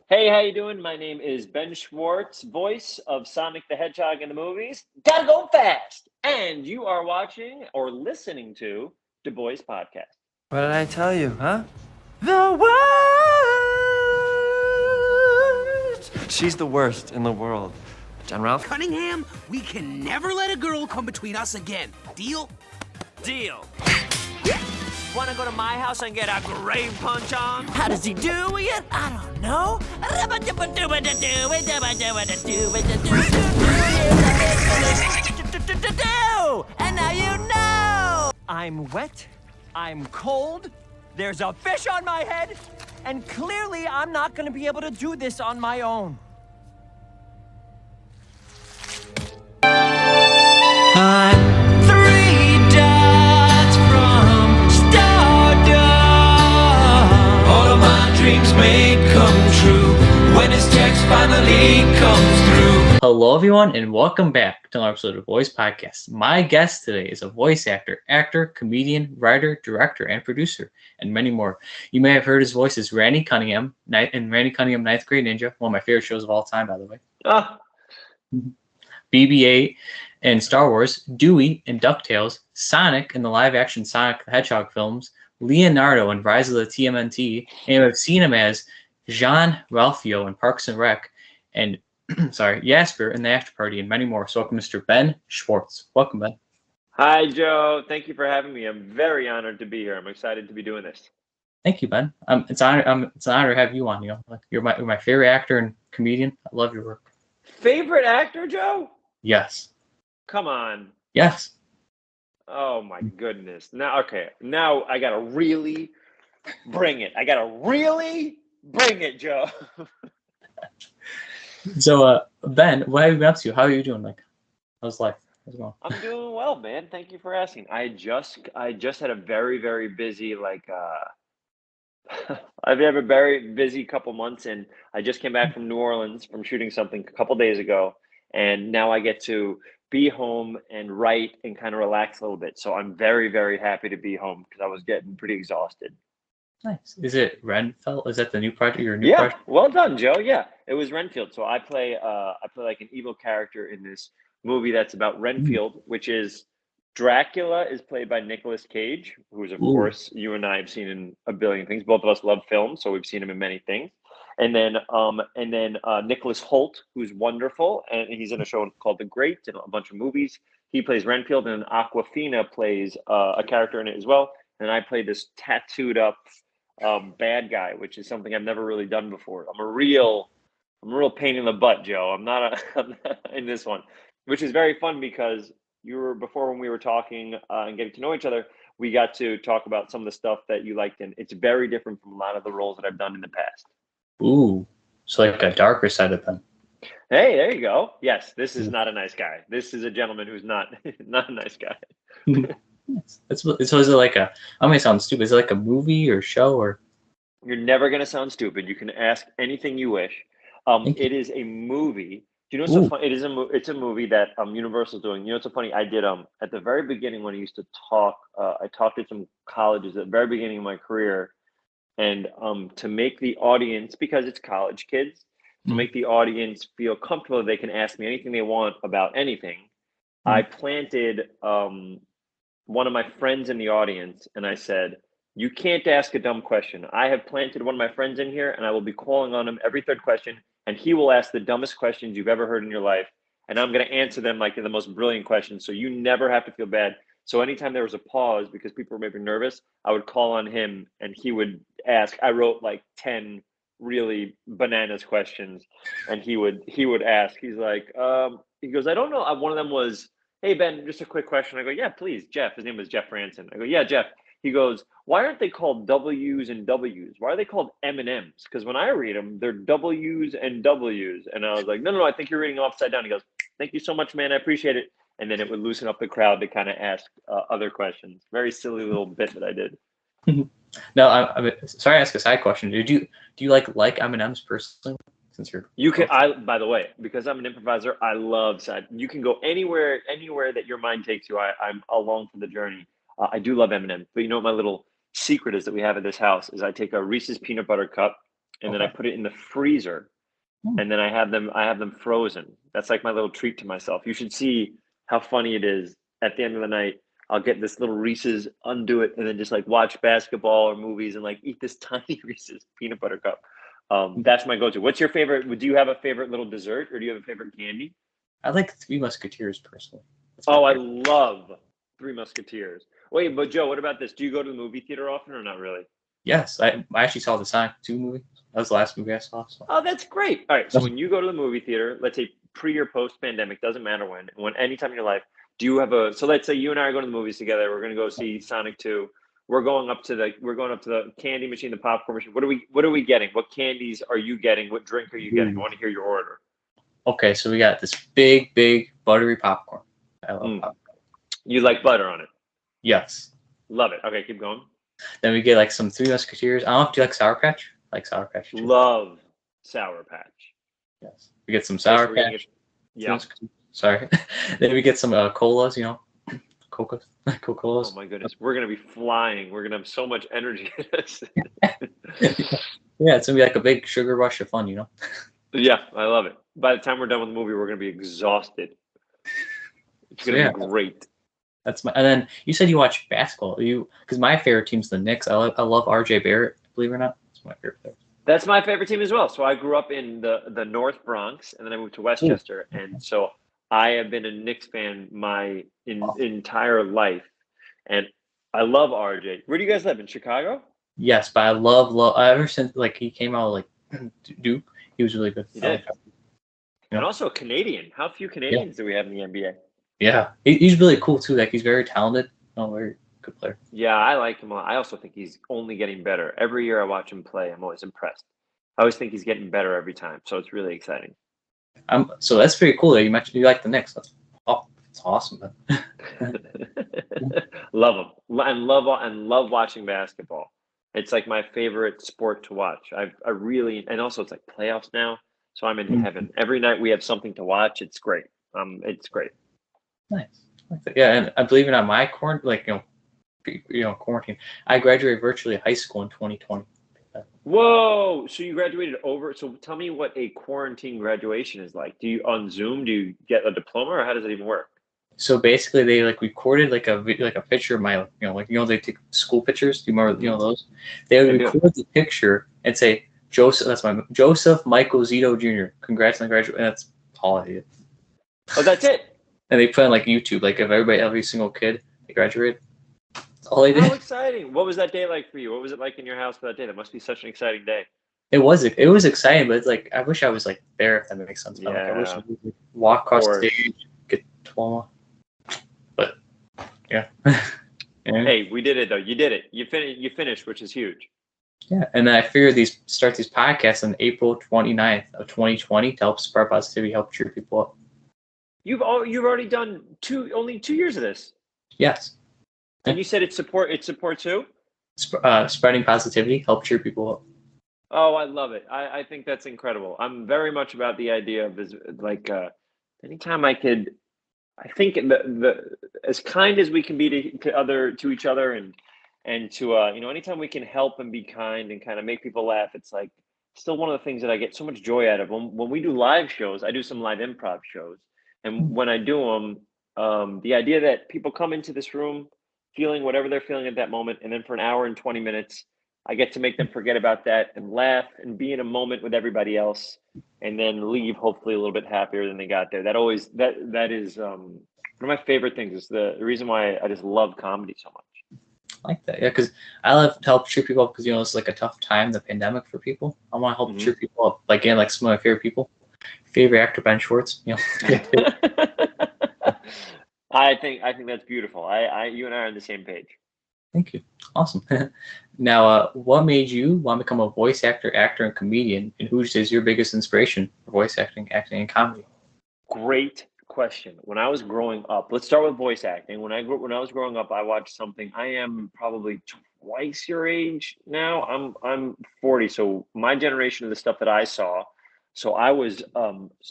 Hey, how you doing? My name is Ben Schwartz, voice of Sonic the Hedgehog in the movies. Gotta go fast! And you are watching or listening to Du Bois Podcast. What did I tell you, huh? The worst! She's the worst in the world. John Ralph? Cunningham, we can never let a girl come between us again. Deal? Deal. Wanna go to my house and get a grave punch on? How does he do it? I don't know. And now you know. I'm wet, I'm cold, there's a fish on my head, and clearly I'm not gonna be able to do this on my own. I'm three dots from stardom. All of my dreams may come true when his text finally comes through. Hello, everyone, and welcome back to another episode of the Voice Podcast. My guest today is a voice actor, comedian, writer, director, and producer, and many more. You may have heard his voice as Randy Cunningham in Randy Cunningham 9th Grade Ninja, one of my favorite shows of all time, by the way. BB-8 in Star Wars, Dewey in DuckTales, Sonic in the live-action Sonic the Hedgehog films, Leonardo in Rise of the TMNT, and I've seen him as Jean Ralphio in Parks and Rec, and Jasper in the After Party, and many more. So welcome, Mr. Ben Schwartz. Welcome, Ben. Hi, Joe. Thank you for having me. I'm very honored to be here. I'm excited to be doing this. Thank you, Ben. It's an honor to have you on. You're my favorite actor and comedian. I love your work. Favorite actor, Joe? Yes. Come on. Yes. Oh, my goodness. Now I gotta really bring it. Joe. So, Ben, what have you been up to? How are you doing? How's life? How's it going? I'm doing well, man. Thank you for asking. I just had a very, very busy I've had a very busy couple months, and I just came back from New Orleans from shooting something a couple days ago, and now I get to be home and write and kind of relax a little bit. So I'm very, very happy to be home because I was getting pretty exhausted. Nice. Is it Renfield? Is that the new project? Your new project? Well done, Joe. Yeah, it was Renfield. So I play like an evil character in this movie that's about Renfield, which is Dracula is played by Nicolas Cage, who's of course you and I have seen in a billion things. Both of us love film, so we've seen him in many things. And then Nicholas Hoult, who's wonderful, and he's in a show called The Great and a bunch of movies. He plays Renfield, and Aquafina plays a character in it as well. And I play this tattooed up bad guy, which is something I've never really done before. I'm a real pain in the butt, Joe. I'm not in this one, which is very fun because before when we were talking and getting to know each other, we got to talk about some of the stuff that you liked, and it's very different from a lot of the roles that I've done in the past. Ooh, so like a darker side of them. Hey, there you go. Yes, this is not a nice guy. This is a gentleman who's not a nice guy. So is it like I might sound stupid. Is it like a movie or show or? You're never gonna sound stupid. You can ask anything you wish. It is a movie. Do you know what's so funny? It's a movie that Universal's doing. You know what's so funny? I did at the very beginning when I used to talk. I talked at some colleges at the very beginning of my career, and to make the audience, because it's college kids, to make the audience feel comfortable, they can ask me anything they want about anything. I planted one of my friends in the audience, and I said, "You can't ask a dumb question. I have planted one of my friends in here, and I will be calling on him every third question, and he will ask the dumbest questions you've ever heard in your life, and I'm going to answer them like they're the most brilliant questions, so you never have to feel bad." So anytime there was a pause because people were maybe nervous, I would call on him, and he would ask. I wrote like 10 really bananas questions, and he would ask. He's like, he goes, "I don't know." One of them was, "Hey, Ben, just a quick question." I go, "Yeah, please, Jeff." His name was Jeff Ranson. I go, "Yeah, Jeff." He goes, "Why aren't they called W's and W's? Why are they called M&Ms? Because when I read them, they're W's and W's." And I was like, no, I think you're reading them upside down. He goes, "Thank you so much, man. I appreciate it." And then it would loosen up the crowd to kind of ask other questions. Very silly little bit that I did. No, I'm sorry to ask a side question. Do you like M&Ms personally? Since By the way, because I'm an improviser, I love side. You can go anywhere that your mind takes you. I'm along for the journey. I do love M&M, but you know what my little secret is that we have at this house is I take a Reese's peanut butter cup, and then I put it in the freezer, and then I have them frozen. That's like my little treat to myself. You should see how funny it is. At the end of the night, I'll get this little Reese's, undo it, and then just like watch basketball or movies and like eat this tiny Reese's peanut butter cup. That's my go-to. What's your favorite? Do you have a favorite little dessert, or do you have a favorite candy? I like Three Musketeers personally. Oh, I love Three Musketeers. Wait, but Joe, what about this? Do you go to the movie theater often or not really? Yes, I actually saw the Sonic 2 movie. That was the last movie I saw. So. Oh, that's great. All right, so when you go to the movie theater, let's say pre or post pandemic, doesn't matter when anytime in your life, do you have so let's say you and I are going to the movies together. We're going to go see Sonic 2. We're going up to the candy machine, the popcorn machine. What are we getting? What candies are you getting? What drink are you getting? I want to hear your order. Okay, so we got this big buttery popcorn. I love popcorn. You like butter on it? Yes. Love it. Okay, keep going. Then we get like some Three Musketeers. I don't know if you like Sour Patch. I like Sour Patch too. Love Sour Patch. Yes. We get some Sour Patch. Yeah. Sorry. Then we get some colas, Coca-Colas. Oh my goodness. We're going to be flying. We're going to have so much energy. Yeah, it's going to be like a big sugar rush of fun, Yeah, I love it. By the time we're done with the movie, we're going to be exhausted. It's going to be great. And then you said you watch basketball. Because my favorite team's the Knicks. I love RJ Barrett, believe it or not. That's my favorite player. That's my favorite team as well. So I grew up in the North Bronx, and then I moved to Westchester. And so I have been a Knicks fan my entire life. And I love RJ. Where do you guys live? In Chicago? Yes, but I love ever since like he came out like Duke, he was really good. He did. And also a Canadian. How few Canadians do we have in the NBA? Yeah, he's really cool too. Like he's very talented. Very good player. Yeah, I like him a lot. I also think he's only getting better. Every year I watch him play, I'm always impressed. I always think he's getting better every time. So it's really exciting. So that's pretty cool that you mentioned you like the Knicks. It's awesome, man. Love them and love watching basketball. It's like my favorite sport to watch. I really, and also it's like playoffs now, so I'm in heaven. Every night we have something to watch. It's great. It's great. Nice. Yeah, and I believe in my quarantine, quarantine. I graduated virtually high school in 2020. Whoa! So you graduated over. So tell me what a quarantine graduation is like. Do you on Zoom? Do you get a diploma, or how does it even work? So basically, they recorded like a picture of my they take school pictures. Do you remember those? They would record the picture and say Joseph. That's Joseph Michael Zito Jr. Congrats on graduation. That's all I did. Oh, that's it. And they put on like YouTube, like if every single kid they graduated. That's all I did. How exciting! What was that day like for you? What was it like in your house for that day? That must be such an exciting day. It was exciting, but it's like I wish I was like there. If that makes sense. Yeah. I wish I could walk across the stage, get diploma. But yeah. Hey, we did it though. You did it. You finished, which is huge. Yeah, and then I figured start these podcasts on April 29th of 2020 to help spread positivity, help cheer people up. You've already done only 2 years of this. Yes. And you said it's support who? Spreading positivity, help cheer people up. Oh, I love it. I think that's incredible. I'm very much about the idea of this, like anytime I could. I think the as kind as we can be to each other and to anytime we can help and be kind and kind of make people laugh, it's like still one of the things that I get so much joy out of. When we do live shows, I do some live improv shows, and when I do them, the idea that people come into this room feeling whatever they're feeling at that moment, and then for an hour and 20 minutes, I get to make them forget about that and laugh and be in a moment with everybody else, and then leave hopefully a little bit happier than they got there. That is one of my favorite things. Is the reason why I just love comedy so much. I like that, yeah, because I love to help cheer people up because it's like a tough time, the pandemic for people. I want to help cheer people up. Like again, like some of my favorite people, favorite actor Ben Schwartz. I think that's beautiful. You and I are on the same page. Thank you. Awesome. Now, what made you want to become a voice actor, and comedian? And who is your biggest inspiration for voice acting, and comedy? Great question. When I was growing up, let's start with voice acting. When I was growing up, I watched something. I am probably twice your age now. I'm 40, so my generation of the stuff that I saw. So I was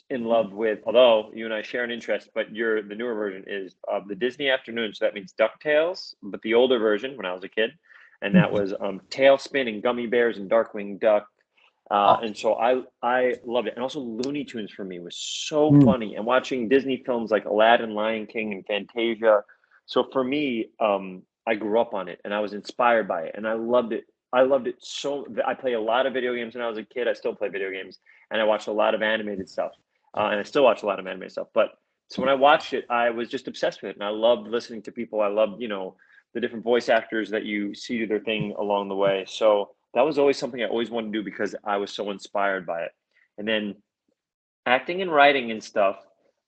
in love with, although you and I share an interest, but the newer version is the Disney Afternoon. So that means DuckTales, but the older version when I was a kid. And that was Tailspin and Gummy Bears and Darkwing Duck. And so I loved it. And also Looney Tunes for me was so funny. And watching Disney films like Aladdin, Lion King, and Fantasia. So for me, I grew up on it and I was inspired by it and I loved it. I loved it so. I play a lot of video games when I was a kid. I still play video games and I watched a lot of animated stuff. And I still watch a lot of animated stuff. But so when I watched it, I was just obsessed with it. And I loved listening to people. I loved, the different voice actors that you see do their thing along the way. So that was always something I always wanted to do because I was so inspired by it. And then acting and writing and stuff.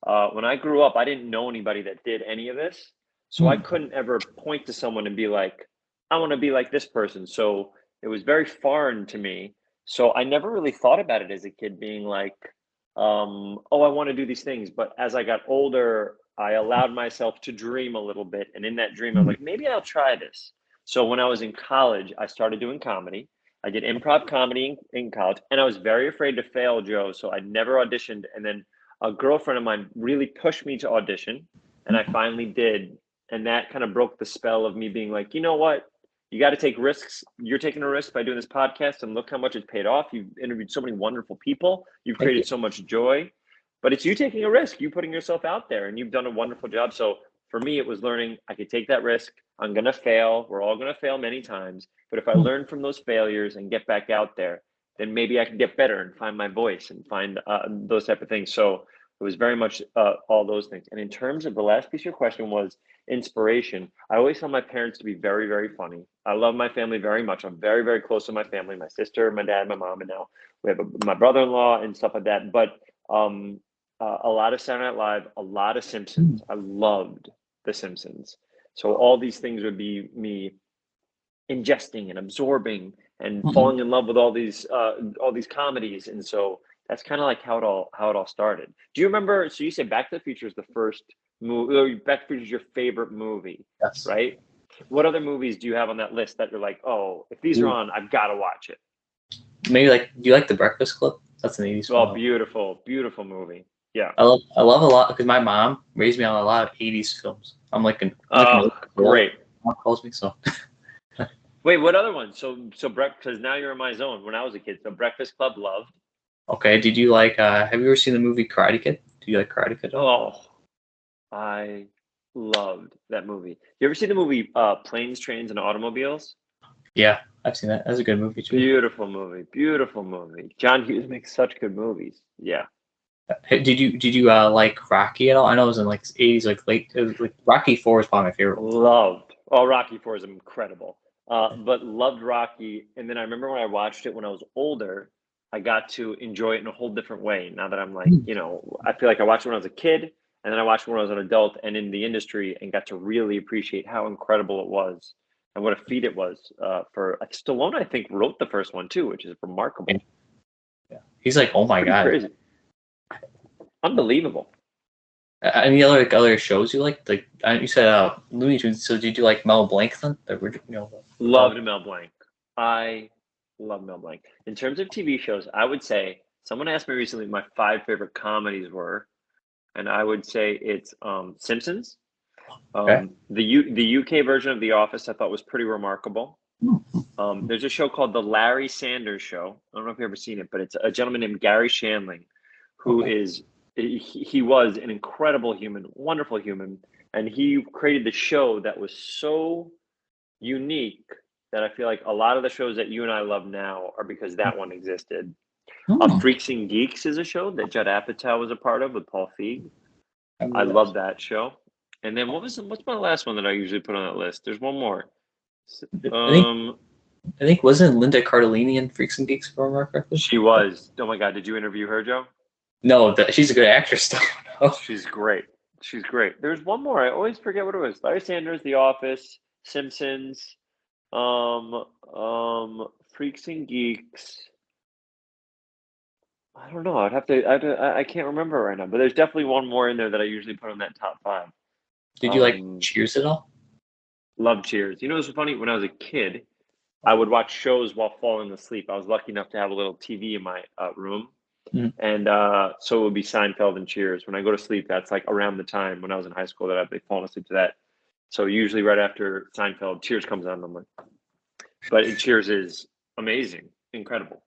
When I grew up, I didn't know anybody that did any of this. So I couldn't ever point to someone and be like, I want to be like this person. So it was very foreign to me. So I never really thought about it as a kid being like, oh, I want to do these things. But as I got older, I allowed myself to dream a little bit. And in that dream, I was like, maybe I'll try this. So when I was in college, I started doing comedy. I did improv comedy in college, and I was very afraid to fail, Joe. So I never auditioned. And then a girlfriend of mine really pushed me to audition, and I finally did. And that kind of broke the spell of me being like, you know what? You got to take risks. You're taking a risk by doing this podcast, and look how much it's paid off. You've interviewed so many wonderful people. You've created so much joy. But it's you taking a risk, you putting yourself out there, and you've done a wonderful job. So for me, it was learning I could take that risk. I'm going to fail. We're all going to fail many times. But if I learn from those failures and get back out there, then maybe I can get better and find my voice and find those type of things. So it was very much all those things. And in terms of the last piece of your question was inspiration. I always found my parents to be very, very funny. I love my family very much. I'm very, very close to my family, my sister, my dad, my mom, and now we have my brother-in-law and stuff like that. But a lot of Saturday Night Live, a lot of Simpsons. I loved The Simpsons. So all these things would be me ingesting and absorbing and falling in love with all these comedies. And so that's kind of like how it all started. Do you remember? So you said Back to the Future is the first movie. Or Back to the Future is your favorite movie, Yes. right? What other movies do you have on that list that you're like, oh, if these are on, I've got to watch it? Maybe do you like The Breakfast Club? That's an 80s film. Oh, beautiful, beautiful movie. Yeah. I love a lot because my mom raised me on a lot of 80s films. I'm like an great. Mom calls me so. Wait, what other ones? So because now you're in my zone. When I was a kid, so Breakfast Club loved. Okay, did you like? Have you ever seen the movie Karate Kid? Do you like Karate Kid? Oh, I loved that movie. You ever see the movie Planes, Trains, and Automobiles? Yeah, I've seen that. That's a good movie too. Beautiful movie. Beautiful movie. John Hughes makes such good movies. Yeah. Did you like Rocky at all? I know it was in like 80s, like Rocky 4 is probably my favorite. Loved. Oh, Rocky 4 is incredible. But loved Rocky. And then I remember when I watched it when I was older, I got to enjoy it in a whole different way. Now that I'm like, I feel like I watched it when I was a kid, and then I watched it when I was an adult and in the industry, and got to really appreciate how incredible it was and what a feat it was. For Stallone, I think wrote the first one too, which is remarkable. Yeah, he's like, oh my god, crazy. Unbelievable. Any other shows you like? Like you said, Looney Tunes. So did you like Mel Blanc then? Loved Mel Blanc. I love Mel Blanc. In terms of TV shows, I would say someone asked me recently my 5 favorite comedies were, and I would say it's Simpsons. Okay. The UK version of The Office I thought was pretty remarkable. There's a show called The Larry Sanders Show. I don't know if you've ever seen it, but it's a gentleman named Gary Shandling, who is he was an incredible human, wonderful human, and he created the show that was so unique that I feel like a lot of the shows that you and I love now are because that one existed. Freaks and Geeks is a show that Judd Apatow was a part of with Paul Feig. I love that show. And then what's my last one that I usually put on that list? There's one more. I think wasn't Linda Cardellini in Freaks and Geeks, if I remember correctly? She was. Oh my god, did you interview her, Joe? No, she's a good actress though. She's great. There's one more. I always forget what it was. Larry Sanders, The Office, Simpsons, Freaks and Geeks. I don't know. I can't remember right now, but there's definitely one more in there that I usually put on that top 5. Did you like Cheers at all? Love Cheers. You know, it's funny. When I was a kid, I would watch shows while falling asleep. I was lucky enough to have a little TV in my room. And so it would be Seinfeld and Cheers. When I go to sleep, that's like around the time when I was in high school that I'd be falling asleep to that. So usually right after Seinfeld, Cheers comes on. I'm like, but Cheers is amazing, incredible.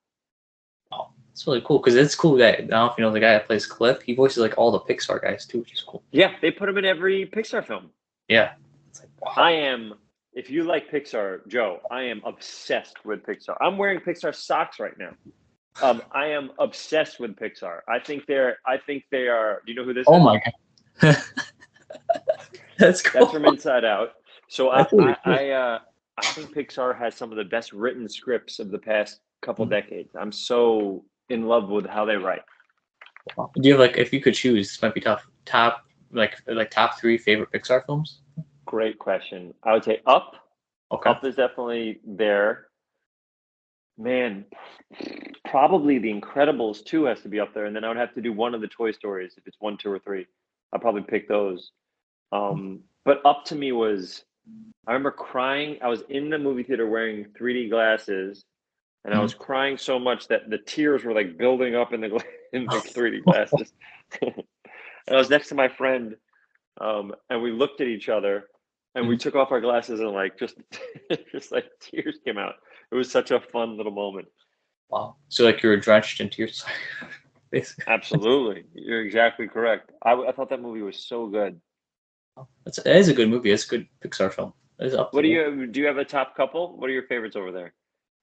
It's really cool because it's cool that I don't know if you know the guy that plays Cliff. He voices like all the Pixar guys too, which is cool. Yeah, they put him in every Pixar film. Yeah. It's like, wow. I am. If you like Pixar, Joe, I am obsessed with Pixar. I'm wearing Pixar socks right now. I am obsessed with Pixar. I think they are. Do you know who this is? Oh my god. That's cool. That's from Inside Out. So I That's really cool. I think Pixar has some of the best written scripts of the past couple decades. I'm so in love with how they write. Do you have like, if you could choose, this might be tough, top top 3 favorite Pixar films? Great question. I would say Up. Okay. Up is definitely there. Man, probably The Incredibles 2 has to be up there, and then I would have to do one of the Toy Stories if it's 1, 2, or 3. I'll probably pick those. But Up to me was, I remember crying. I was in the movie theater wearing 3D glasses, and I was crying so much that the tears were like building up in the 3D glasses. And I was next to my friend, and we looked at each other, and we took off our glasses, and like just like tears came out. It was such a fun little moment. Wow. So like you were drenched in tears. Basically. Absolutely. You're exactly correct. I thought that movie was so good. It is a good movie. It's a good Pixar film. It's up What do you have a top couple? What are your favorites over there?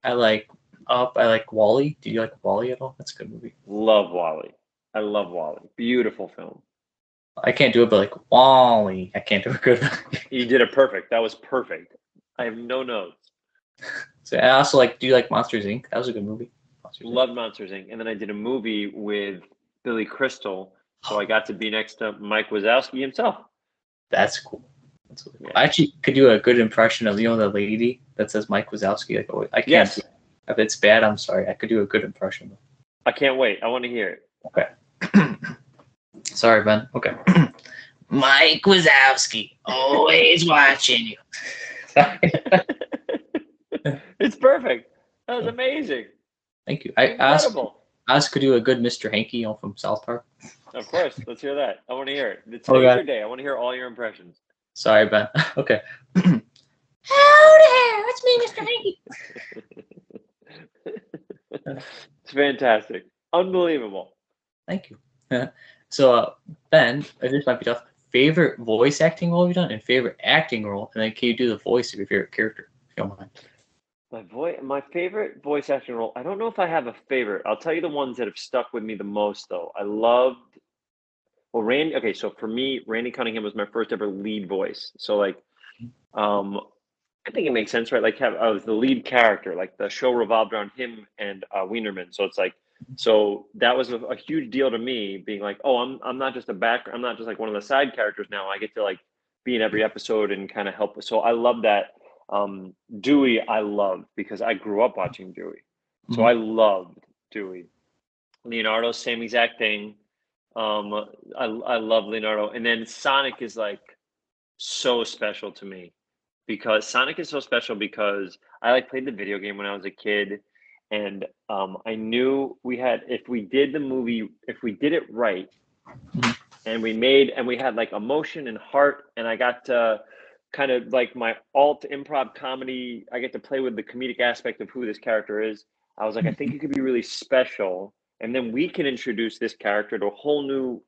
I like Up. I like Wall-E. Do you like Wall-E at all? That's a good movie. Love Wall-E. I love Wall-E. Beautiful film. I can't do it, but like Wall-E, I can't do it good. You did it perfect. That was perfect. I have no notes. So I also like. Do you like Monsters Inc? That was a good movie. Loved Monsters Inc. And then I did a movie with Billy Crystal, so I got to be next to Mike Wazowski himself. That's cool. That's really cool. I actually could do a good impression of the lady that says Mike Wazowski. Like, I can't. Yes. If it's bad, I'm sorry. I could do a good impression. I can't wait. I want to hear it. Okay. Sorry, Ben. Okay. Mike Wazowski, always watching you. It's perfect. That was amazing. Thank you. Incredible. I also could do a good Mr. Hanky, from South Park. Of course. Let's hear that. I want to hear it. Today's your day. I want to hear all your impressions. Sorry, Ben. Okay. Howdy there. It's me, Mr. Hanky. It's fantastic. Unbelievable. Thank you. So, Ben, this might be tough. Favorite voice acting role you've done and favorite acting role, and then can you do the voice of your favorite character, if you don't mind? My favorite voice acting role. I don't know if I have a favorite. I'll tell you the ones that have stuck with me the most, though. I loved. Well, Randy. Okay, so for me, Randy Cunningham was my first ever lead voice. So I think it makes sense, right? Like, I was the lead character. Like the show revolved around him and Wienerman. So it's like, so that was a huge deal to me, being like, oh, I'm not just I'm not just like one of the side characters now. I get to like be in every episode and kind of help. So I love that. Dewey, I loved because I grew up watching Dewey. So I loved Dewey. Leonardo, same exact thing. I love Leonardo. And then Sonic is like so special to me because Sonic is so special because I played the video game when I was a kid. And I knew if we did it right, and we had like emotion and heart, and I got to kind of like my alt improv comedy, I get to play with the comedic aspect of who this character is. I was like, I think it could be really special, and then we can introduce this character to a whole new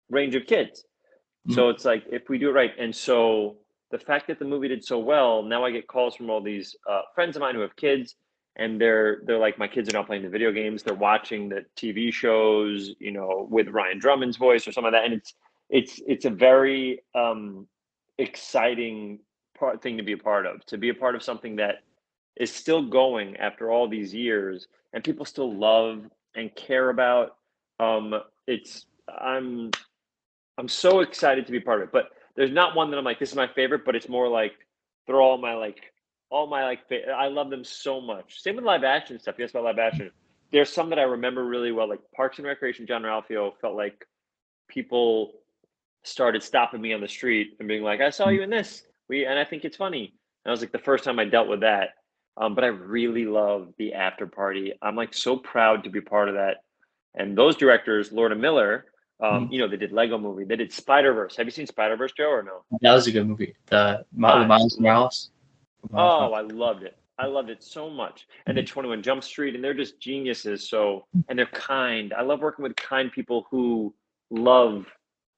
range of kids. So it's like, if we do it right. And so the fact that the movie did so well, now I get calls from all these friends of mine who have kids, and they're like, my kids are not playing the video games, they're watching the TV shows, with Ryan Drummond's voice or something like that. And it's a very exciting thing to be a part of something that is still going after all these years and people still love and care about. I'm so excited to be part of it, but there's not one that I'm like, this is my favorite, but it's more like they're all my I love them so much. Same with live action stuff. Yes, about live action. There's some that I remember really well, like Parks and Recreation. John Ralphio felt like people started stopping me on the street and being like, I saw you in this. And I think it's funny. And I was like, the first time I dealt with that. But I really love the After Party. I'm like so proud to be part of that. And those directors, Lord and Miller, they did Lego Movie. They did Spider-Verse. Have you seen Spider-Verse, Joe, or no? That was a good movie. The Miles Morales. Oh, I loved it. I loved it so much. And then 21 Jump Street, and they're just geniuses. So, and they're kind. I love working with kind people who love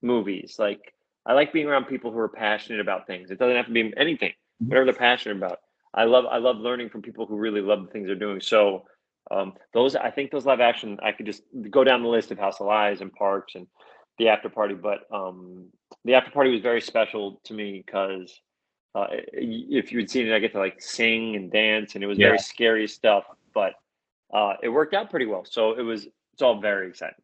movies. Like, I like being around people who are passionate about things. It doesn't have to be anything, whatever they're passionate about. I love learning from people who really love the things they're doing. So, I think those live action, I could just go down the list of House of Lies and Parks and the After Party. But the After Party was very special to me because if you had seen it, I get to like sing and dance, and it was very scary stuff, but it worked out pretty well. So it's all very exciting.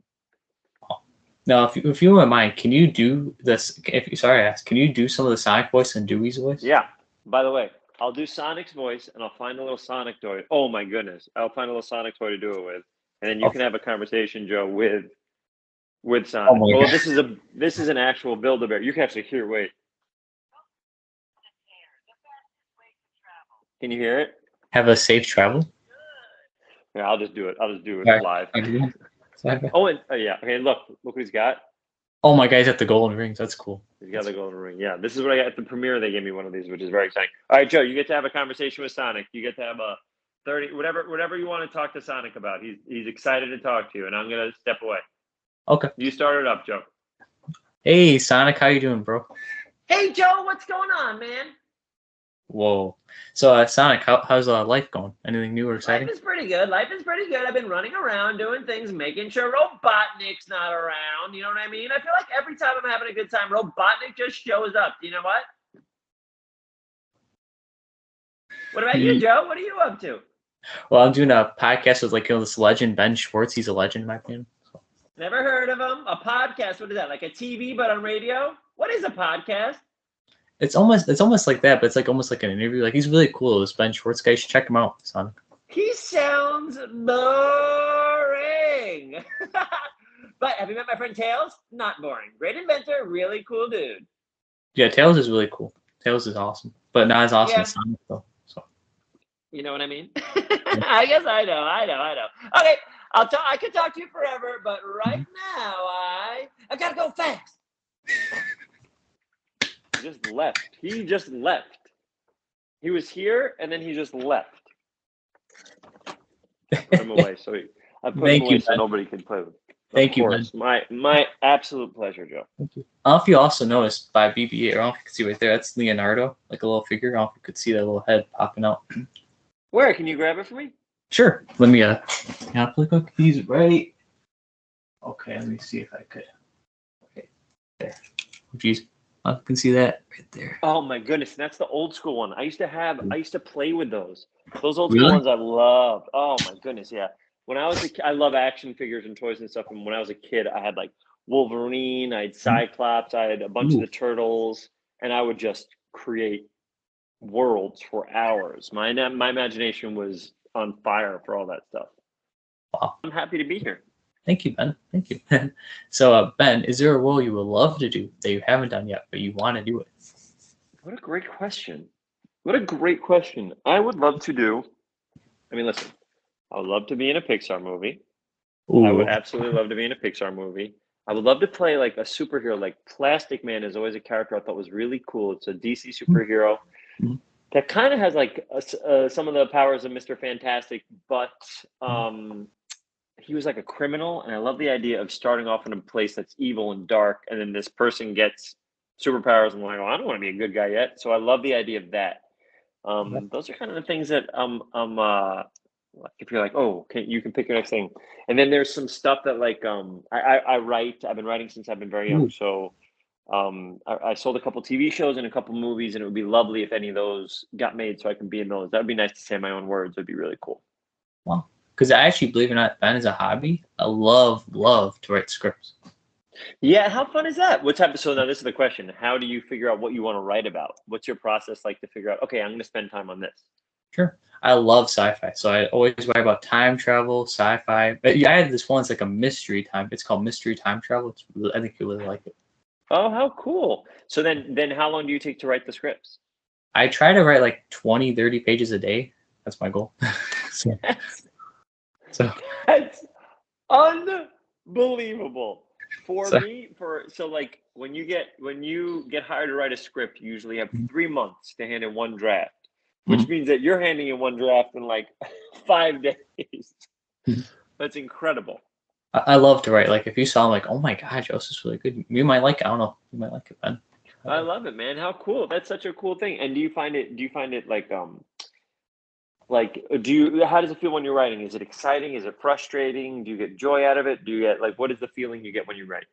Now, if you wouldn't mind, can you do this? Sorry, I asked. Can you do some of the Sonic voice and Dewey's voice? Yeah. By the way, I'll do Sonic's voice, and I'll find a little Sonic toy. Oh my goodness, I'll find a little Sonic toy to do it with, and then you can have a conversation, Joe, with Sonic. Oh my God. This is an actual Build-A-Bear. You can actually hear. Wait. Can you hear it? Have a safe travel. Yeah, I'll just do it. I'll just do it live. Oh, and yeah. Okay, look what he's got. Oh my God, he's at the golden rings. That's cool. He's got the golden ring. Yeah, this is what I got at the premiere. They gave me one of these, which is very exciting. All right, Joe, you get to have a conversation with Sonic. You get to have a 30, whatever you want to talk to Sonic about. He's excited to talk to you, and I'm gonna step away. Okay. You start it up, Joe. Hey, Sonic, how you doing, bro? Hey, Joe, what's going on, man? Whoa. So, Sonic, how's life going? Anything new or exciting? Life is pretty good. I've been running around doing things, making sure Robotnik's not around. You know what I mean? I feel like every time I'm having a good time, Robotnik just shows up. You know what? What about you, Joe? What are you up to? Well, I'm doing a podcast with this legend, Ben Schwartz. He's a legend in my opinion. So. Never heard of him. A podcast? What is that? Like a TV but on radio? What is a podcast? It's almost like that, but it's almost like an interview. Like, he's really cool. This Ben Schwartz guy. You should check him out, Sonic. He sounds boring. But have you met my friend Tails? Not boring. Great inventor, really cool dude. Yeah, Tails is really cool. Tails is awesome, but not as awesome as Sonic though. So. You know what I mean? I guess I know. Okay, I could talk to you forever, but right now I gotta go fast. He just left. He was here, and then he just left. Put him away. So I put him away so nobody can play with him. Thank you, man. My absolute pleasure, Joe. Thank you. I don't know if you also noticed by BB-8, I don't know if you can see right there, that's Leonardo, like a little figure. I don't know if you could see that little head popping out. Where? Can you grab it for me? Sure. Let me look. He's right. Okay, let me see if I could. Okay, there. Oh, geez. I can see that right there. Oh my goodness, that's the old school one. I used to play with those. Those old school ones I loved. Oh my goodness, yeah. When I was a kid, I love action figures and toys and stuff. And when I was a kid, I had like Wolverine, I had Cyclops, I had a bunch of the Turtles, and I would just create worlds for hours. My imagination was on fire for all that stuff. Wow. I'm happy to be here. Thank you, Ben. Thank you. So, Ben, is there a role you would love to do that you haven't done yet, but you want to do it? What a great question. I would love to do. I mean, listen, I would love to be in a Pixar movie. Ooh. I would absolutely love to be in a Pixar movie. I would love to play like a superhero. Like Plastic Man is always a character I thought was really cool. It's a DC superhero that kind of has like some of the powers of Mr. Fantastic, but he was like a criminal, and I love the idea of starting off in a place that's evil and dark, and then this person gets superpowers, and I'm like, oh, I don't want to be a good guy yet. So I love the idea of that. Those are kind of the things that if you're like, oh, you can pick your next thing. And then there's some stuff that like I write. I've been writing since I've been very young. So I sold a couple TV shows and a couple movies, and it would be lovely if any of those got made so I can be in those. That would be nice to say my own words. It would be really cool. Wow. Because I actually, believe it or not, Ben is a hobby. I love to write scripts. Yeah, how fun is that? What type of, so now this is the question. How do you figure out what you want to write about? What's your process like to figure out, okay, I'm going to spend time on this? Sure. I love sci-fi. So I always write about time travel, sci-fi. But yeah, I had this one, it's like a mystery time. It's called Mystery Time Travel. I think you really like it. Oh, how cool. So then how long do you take to write the scripts? I try to write like 20, 30 pages a day. That's my goal. So that's unbelievable. So like when you get hired to write a script, you usually have 3 months to hand in one draft. which means that you're handing in one draft in like 5 days. That's incredible. I love to write. Like if you saw, like, oh my god, Joe, this is really good. You might like it. I don't know. You might like it, Ben. I love it, man. How cool! That's such a cool thing. And do you find it how does it feel when you're writing? Is it exciting? Is it frustrating? Do you get joy out of it? Do you get like, what is the feeling you get when you write?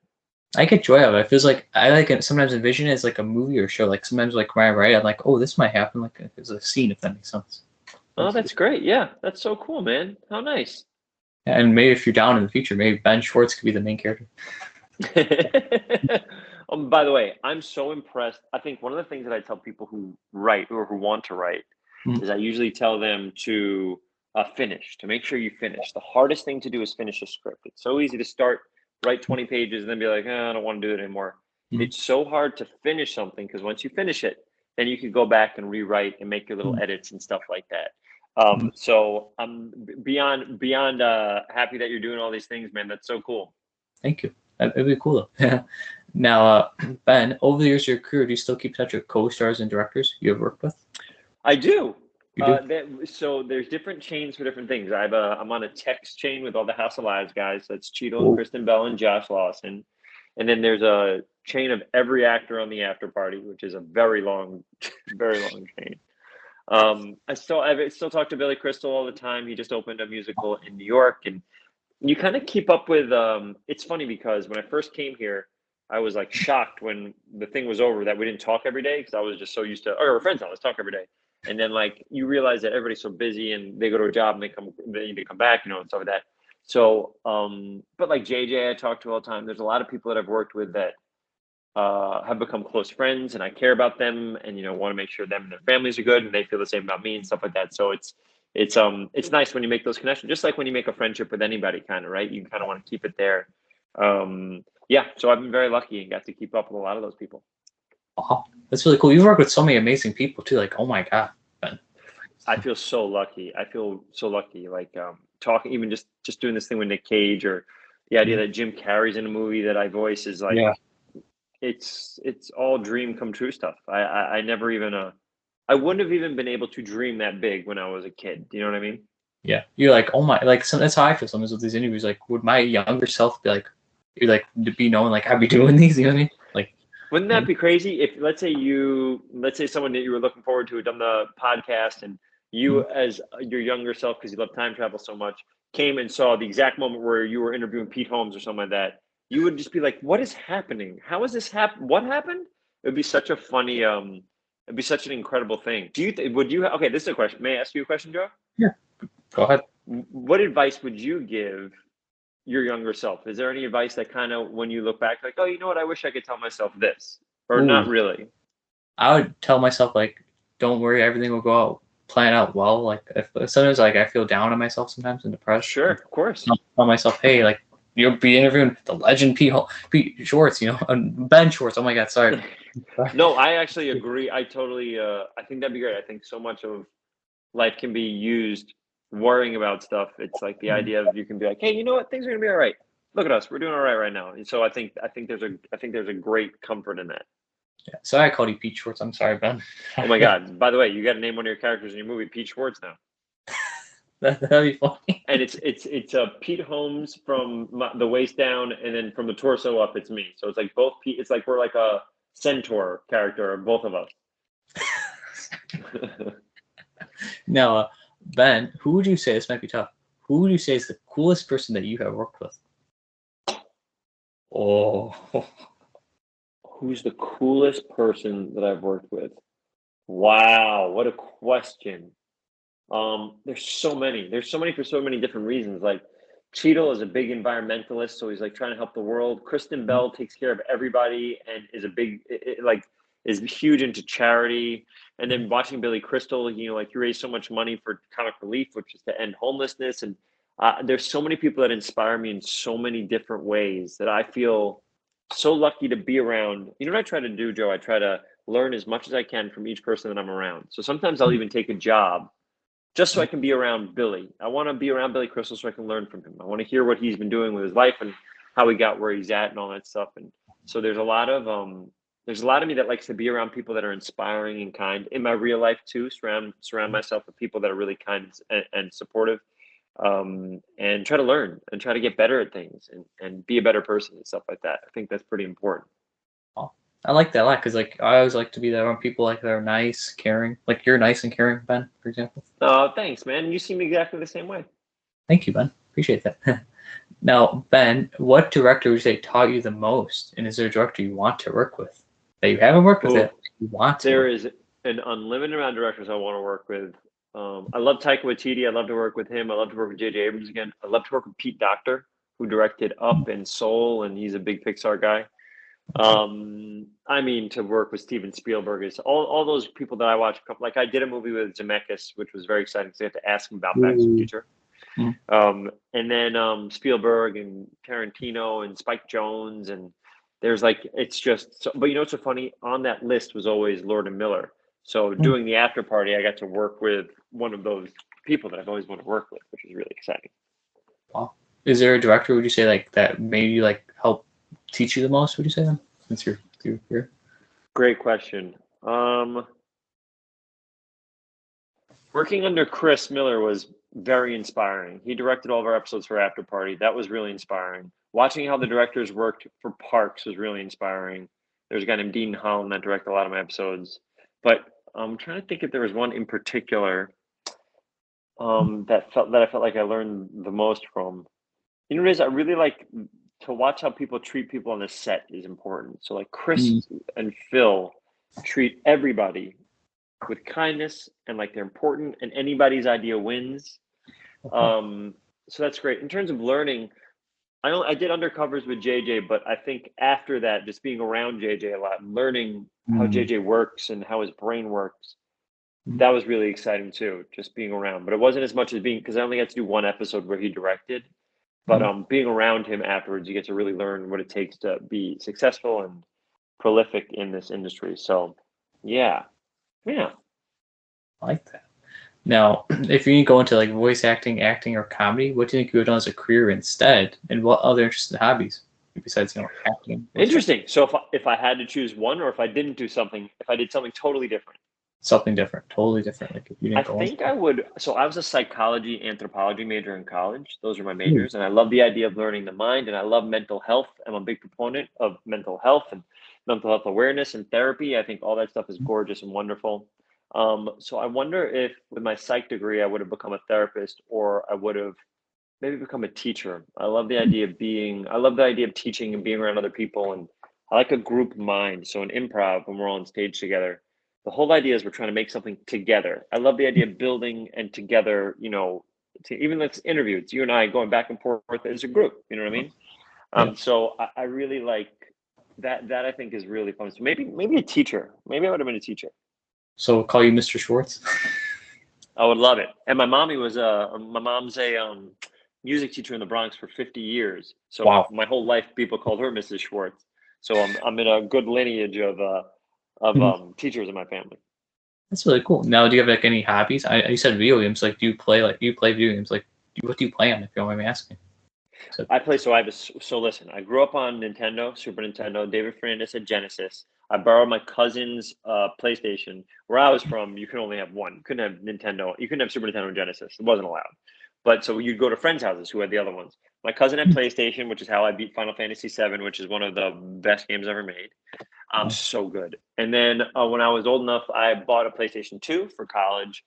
I get joy out of it. It feels like I like it. Sometimes envision it as like a movie or show. Like sometimes like when I write, I'm like, oh, this might happen. Like there's a scene, if that makes sense. Oh, that's great. Yeah, that's so cool, man. How nice. And maybe if you're down in the future, maybe Ben Schwartz could be the main character. By the way, I'm so impressed. I think one of the things that I tell people who write or who want to write is I usually tell them to finish, to make sure you finish. The hardest thing to do is finish a script. It's so easy to start, write 20 pages, and then be like, I don't want to do it anymore. It's so hard to finish something because once you finish it, then you can go back and rewrite and make your little edits and stuff like that. So I'm beyond happy that you're doing all these things, man. That's so cool. Thank you. It'd be cool though. Now, Ben, over the years of your career, do you still keep in touch with co-stars and directors you have worked with? I do. You do? So there's different chains for different things. I'm on a text chain with all the House of Lives guys. That's Cheeto and Kristen Bell and Josh Lawson. And then there's a chain of every actor on the After Party, which is a very long chain. I still talk to Billy Crystal all the time. He just opened a musical in New York, and you kind of keep up with. It's funny because when I first came here, I was like shocked when the thing was over that we didn't talk every day because I was just so used to. Or we're friends now. Let's talk every day. And then like you realize that everybody's so busy and they go to a job and they need to come back, and stuff like that. So, but like JJ, I talk to all the time. There's a lot of people that I've worked with that have become close friends, and I care about them, and want to make sure them and their families are good, and they feel the same about me and stuff like that. So it's nice when you make those connections, just like when you make a friendship with anybody, kind of, right? You kind of want to keep it there. Yeah, so I've been very lucky and got to keep up with a lot of those people. Wow, that's really cool. You've worked with so many amazing people too. Like, oh my god, Ben. I feel so lucky. Like talking, even just doing this thing with Nick Cage, or the idea that Jim Carrey's in a movie that I voice is like, it's all dream come true stuff. I never even I wouldn't have even been able to dream that big when I was a kid. Do you know what I mean? Yeah, you're like, oh my, like that's how I feel sometimes with these interviews. Like, would my younger self be like, you're like to be knowing like I'd be doing these? You know what I mean? Like, wouldn't that be crazy if let's say someone that you were looking forward to had done the podcast, and you as your younger self, because you love time travel so much, came and saw the exact moment where you were interviewing Pete Holmes or something like that, you would just be like, what is happening? How is this happen? What happened? It would be such a funny, it'd be such an incredible thing. Do you, okay, this is a question. May I ask you a question, Joe? Yeah, go ahead. What advice would you give your younger self? Is there any advice that kind of, when you look back, like, oh, you know what, I wish I could tell myself this, or not really? I would tell myself, like, don't worry, everything will go out, plan out well. Like, if sometimes, like, I feel down on myself sometimes and depressed. Sure, of course. I'll tell myself, hey, like, you'll be interviewing the legend Pete Schwartz, Ben Schwartz. Oh my God, sorry. No, I actually agree. I totally, I think that'd be great. I think so much of life can be used worrying about stuff. It's like the idea of you can be like, hey, you know what? Things are gonna be all right. Look at us, we're doing all right now. And so I think there's a great comfort in that. Yeah. Sorry, I called you Pete Schwartz. I'm sorry, Ben. Oh my God! By the way, you got to name one of your characters in your movie Pete Schwartz now. That'd be funny. And it's Pete Holmes from the waist down, and then from the torso up, it's me. So it's like both Pete. It's like we're like a centaur character, both of us. Now, Ben, who would you say, this might be tough, who would you say is the coolest person that you have worked with? Oh. Who's the coolest person that I've worked with? Wow, what a question. There's so many for so many different reasons. Like Cheeto is a big environmentalist, so he's like trying to help the world. Kristen Bell takes care of everybody and is a big, is huge into charity. And then watching Billy Crystal, he raised so much money for comic relief, which is to end homelessness. And there's so many people that inspire me in so many different ways that I feel so lucky to be around. You know what I try to do, Joe? I try to learn as much as I can from each person that I'm around. So sometimes I'll even take a job just so I can be around Billy. I want to be around Billy Crystal so I can learn from him. I want to hear what he's been doing with his life and how he got where he's at and all that stuff. And so there's a lot of there's a lot of me that likes to be around people that are inspiring and kind. In my real life too, surround myself with people that are really kind and supportive, and try to learn and try to get better at things and be a better person and stuff like that. I think that's pretty important. Oh, I like that a lot because like I always like to be there around people like that are nice, caring. Like you're nice and caring, Ben, for example. Oh, thanks, man. You seem exactly the same way. Thank you, Ben. Appreciate that. Now, Ben, what director would you say taught you the most? And is there a director you want to work with that you haven't worked with Oh, yet? You want to? There is an unlimited amount of directors I want to work with. I love Taika Waititi. I love to work with him. I love to work with J.J. Abrams again. I love to work with Pete Docter, who directed Up and Soul, and he's a big Pixar guy. I mean, to work with Steven Spielberg is all those people that I watch. Like I did a movie with Zemeckis, which was very exciting because I had to ask him about Back to the Future. And then Spielberg and Tarantino and Spike Jonze, and there's like it's just so, but you know what's so funny, on that list was always Lord and Miller. So doing the after party, I got to work with one of those people that I've always wanted to work with, which is really exciting. Wow. Is there a director would you say like that made you like help teach you the most? Would you say then since you're here? Great question. Working under Chris Miller was very inspiring. He directed all of our episodes for After Party. That was really inspiring. Watching how the directors worked for Parks was really inspiring. There's a guy named Dean Holland that directed a lot of my episodes. But I'm trying to think if there was one in particular that I felt like I learned the most from. You know what it is? I really like to watch how people treat people on the set is important. So like Chris and Phil treat everybody with kindness and like they're important and anybody's idea wins. So that's great. In terms of learning, I did undercovers with JJ, but I think after that, just being around JJ a lot, learning how JJ works and how his brain works, that was really exciting too, just being around. But it wasn't as much as being, because I only got to do one episode where he directed, but being around him afterwards, you get to really learn what it takes to be successful and prolific in this industry. So yeah. I like that. Now, if you go into like voice acting, or comedy, what do you think you would have done as a career instead? And what other interesting hobbies besides acting? Interesting. So if I had to choose one, or if I didn't do something, if I did something totally different. Something different, totally different. Like if you didn't I think I would. So I was a psychology, anthropology major in college. Those are my majors, and I love the idea of learning the mind, and I love mental health. I'm a big proponent of mental health and mental health awareness and therapy. I think all that stuff is gorgeous and wonderful. So I wonder if with my psych degree, I would have become a therapist, or I would have maybe become a teacher. I love the idea of teaching and being around other people. And I like a group mind. So in improv, when we're all on stage together, the whole idea is we're trying to make something together. I love the idea of building and together, even let's interview, it's you and I going back and forth as a group, you know what I mean? So I really like that I think is really fun. So maybe a teacher, maybe I would have been a teacher. So we'll call you Mr. Schwartz. I would love it. And my mom's a music teacher in the Bronx for 50 years. So my whole life, people called her Mrs. Schwartz. So I'm in a good lineage of teachers in my family. That's really cool. Now, do you have like any hobbies? You said video games. Like, do you play video games? Like, what do you play on? If you don't mind me asking. So listen, I grew up on Nintendo, Super Nintendo. David Fernandez had Genesis. I borrowed my cousin's PlayStation. Where I was from, you could only have one. You couldn't have Nintendo. You couldn't have Super Nintendo and Genesis. It wasn't allowed. But so you'd go to friends' houses who had the other ones. My cousin had PlayStation, which is how I beat Final Fantasy VII, which is one of the best games ever made. So good. And then when I was old enough, I bought a PlayStation 2 for college.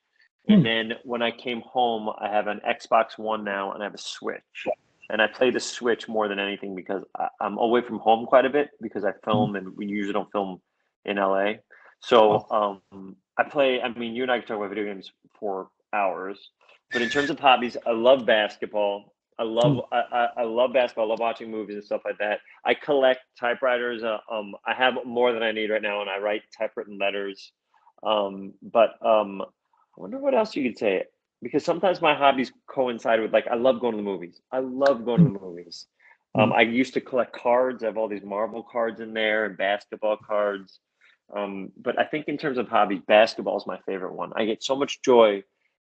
And then when I came home, I have an Xbox One now, and I have a Switch. And I play the Switch more than anything because I'm away from home quite a bit because I film, and we usually don't film in LA. So I play. I mean, you and I can talk about video games for hours. But in terms of hobbies, I love basketball. I love basketball. I love watching movies and stuff like that. I collect typewriters. I have more than I need right now, and I write typewritten letters. But I wonder what else you could say. Because sometimes my hobbies coincide with, like, I love going to the movies. I used to collect cards. I have all these Marvel cards in there and basketball cards. But I think in terms of hobbies, basketball is my favorite one. I get so much joy.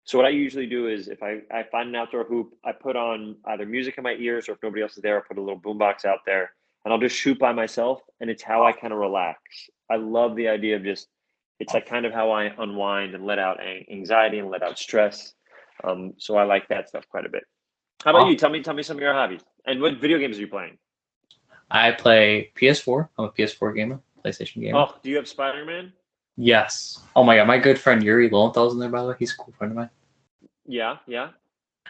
So what I usually do is if I find an outdoor hoop, I put on either music in my ears, or if nobody else is there, I put a little boombox out there, and I'll just shoot by myself, and it's how I kind of relax. I love the idea of just it's like kind of how I unwind and let out anxiety and let out stress. So I like that stuff quite a bit. How about you? Tell me some of your hobbies and what video games are you playing? I play PS4. I'm a PS4 gamer, PlayStation gamer. Oh, do you have Spider-Man? Yes. Oh my god, my good friend Yuri Lowenthal's in there, by the way. He's a cool friend of mine. Yeah.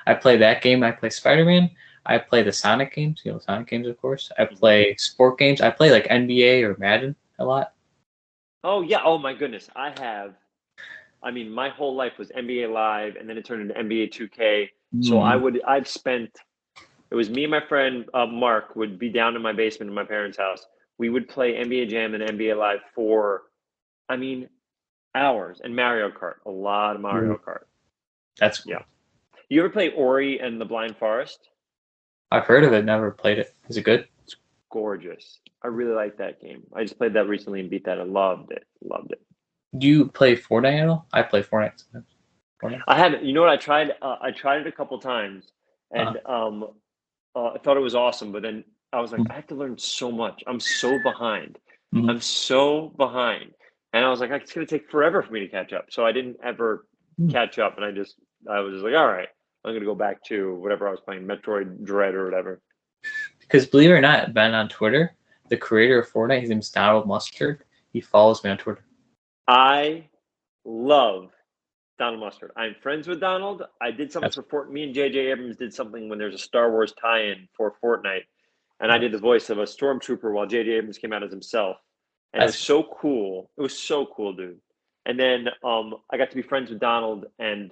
I play that game. I play Spider-Man. I play the Sonic games. You know, Sonic games, of course. I play sport games. I play like NBA or Madden a lot. Oh yeah. Oh my goodness. My whole life was NBA Live, and then it turned into NBA 2K. So it was me and my friend Mark would be down in my basement in my parents' house. We would play NBA Jam and NBA Live for, hours, and Mario Kart, a lot of Mario Kart. That's cool. Yeah. You ever play Ori and the Blind Forest? I've heard of it, never played it. Is it good? It's gorgeous. I really like that game. I just played that recently and beat that. I loved it. Do you play Fortnite at all? I play Fortnite sometimes. I haven't. You know what? I tried it a couple times, and I thought it was awesome. But then I was like, I have to learn so much. I'm so behind. Mhm. I'm so behind, and I was like, it's going to take forever for me to catch up. So I didn't ever catch up, and I was just like, all right, I'm going to go back to whatever I was playing, Metroid Dread or whatever. Because believe it or not, Ben on Twitter, the creator of Fortnite, his name's Donald Mustard. He follows me on Twitter. I love Donald Mustard. I'm friends with Donald. I did something for me and JJ Abrams did something when there's a Star Wars tie-in for Fortnite, and I did the voice of a stormtrooper while JJ Abrams came out as himself, and it was so cool. It was so cool, dude. And then I got to be friends with Donald, and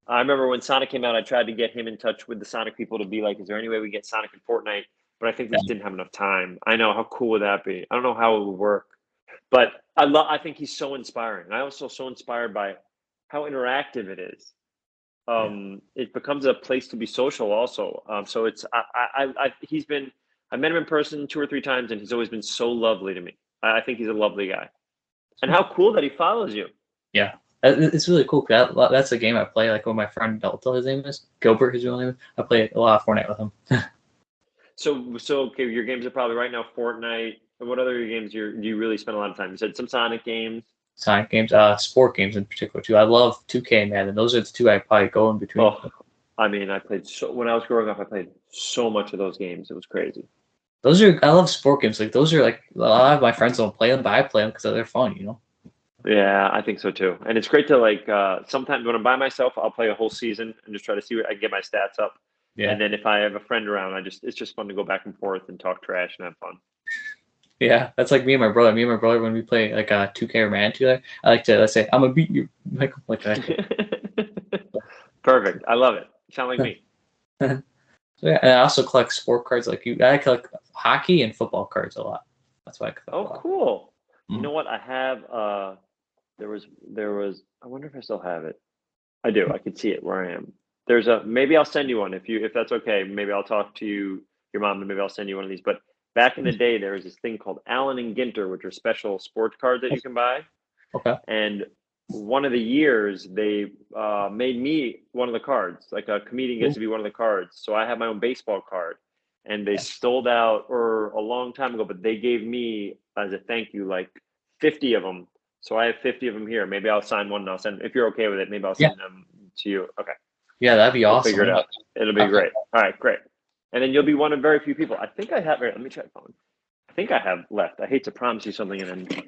I remember when Sonic came out, I tried to get him in touch with the Sonic people to be like, is there any way we get Sonic in Fortnite? But I think we just didn't have enough time. I know, how cool would that be? I don't know how it would work, but I think he's so inspiring. I also so inspired by how interactive it is. It becomes a place to be social also. So it's I met him in person 2 or 3 times, and he's always been so lovely to me. I think he's a lovely guy. And how cool that he follows you. Yeah, it's really cool. That's a game I play. Like when my friend Delta, his name is Gilbert, his real name is. I play a lot of Fortnite with him. So okay, your games are probably right now Fortnite. And what other games do you really spend a lot of time? You said some Sonic games. Sonic games, sport games in particular too. I love 2K and Madden. Those are the two I probably go in between. Oh, I played when I was growing up. I played so much of those games. It was crazy. I love sport games. Like those are like a lot of my friends don't play them, but I play them because they're fun. You know. Yeah, I think so too. And it's great to sometimes when I'm by myself, I'll play a whole season and just try to see where I can get my stats up. Yeah. And then if I have a friend around, it's just fun to go back and forth and talk trash and have fun. Yeah, that's like me and my brother. Me and my brother, when we play like 2K or Madden together, I like to, let's say, I'm gonna beat you, like that. Perfect. I love it. You sound like me. So yeah, and I also collect sport cards like you. I collect hockey and football cards a lot. That's why I collect. Oh, cool. Mm-hmm. You know what? I have. There was. I wonder if I still have it. I do. I can see it where I am. Maybe I'll send you one if that's okay. Maybe I'll talk to your mom, and maybe I'll send you one of these. But back in the day, there was this thing called Allen and Ginter, which are special sports cards that you can buy. Okay. And one of the years, they made me one of the cards. Like a comedian gets to be one of the cards. So I have my own baseball card. And they sold out a long time ago, but they gave me, as a thank you, like 50 of them. So I have 50 of them here. Maybe I'll sign one and I'll send, if you're okay with it, maybe I'll send them to you. Okay. Yeah, that'd be awesome. We'll figure it out. It'll be great. All right, great. And then you'll be one of very few people. I think I have. Let me check phone. I think I have left. I hate to promise you something and then.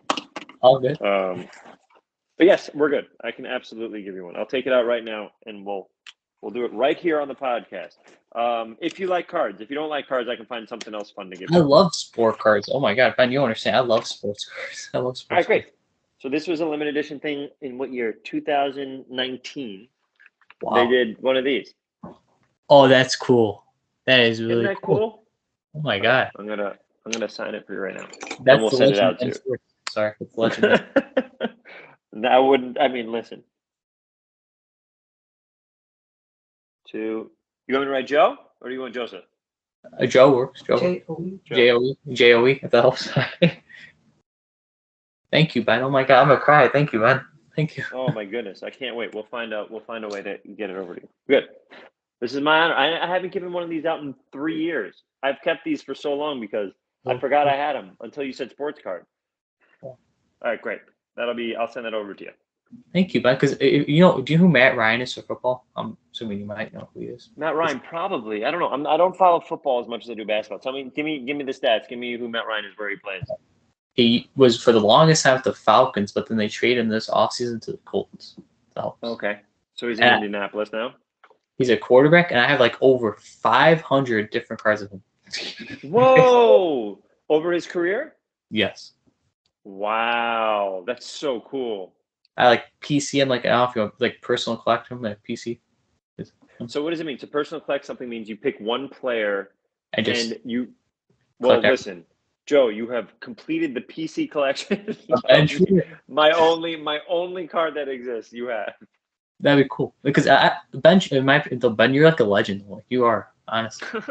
All good. But yes, we're good. I can absolutely give you one. I'll take it out right now, and we'll do it right here on the podcast. If you like cards, if you don't like cards, I can find something else fun to give you. I love sport cards. Oh my god, Ben, you don't understand. I love sports cards. I love sports. All right, great. So this was a limited edition thing in what year? 2019. Wow. They did one of these. Oh, that's cool. That is really Isn't that cool? Oh my god. I'm gonna sign it for you right now. That's and we'll send it out too. Sorry, it's legendary. Listen. You want me to write Joe or do you want Joseph? Joe works. Joe. Joe. Joe, if that helps. Thank you, Ben. Oh my god, I'm gonna cry. Thank you, Ben. Thank you. Oh my goodness, I can't wait. We'll find a way to get it over to you. Good. This is my honor. I haven't given one of these out in 3 years. I've kept these for so long because I forgot I had them until you said sports card. Yeah. All right, great. I'll send that over to you. Thank you, Ben. Because do you know who Matt Ryan is for football? I'm assuming you might know who he is. Matt Ryan, probably. I don't know. I don't follow football as much as I do basketball. Tell me, give me the stats. Give me who Matt Ryan is, where he plays. He was for the longest time with the Falcons, but then they traded him this offseason to the Colts. Okay, so he's in Indianapolis now. He's a quarterback, and I have like over 500 different cards of him. Whoa! Over his career? Yes. Wow, that's so cool. I like PC. I'm like, I don't know if you want like personal collect him, like PC. So what does it mean? So personal collect something means you pick one player and you. Well, listen, Joe, you have completed the PC collection. my only card that exists. You have. That'd be cool because Ben, you're like a legend. Like you are, honestly.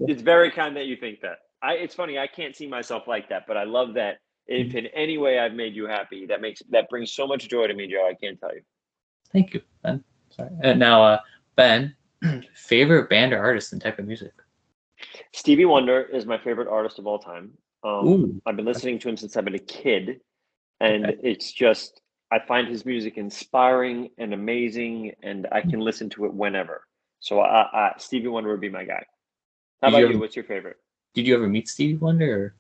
It's very kind that you think that. It's funny. I can't see myself like that, but I love that. If in any way I've made you happy, that brings so much joy to me, Joe. I can't tell you. Thank you, Ben. Sorry. And now, Ben, favorite band or artist and type of music? Stevie Wonder is my favorite artist of all time. I've been listening to him since I've been a kid, and it's just I find his music inspiring and amazing, and I can listen to it whenever. So Stevie Wonder would be my guy. How about you? What's your favorite? Did you ever meet Stevie Wonder? Or?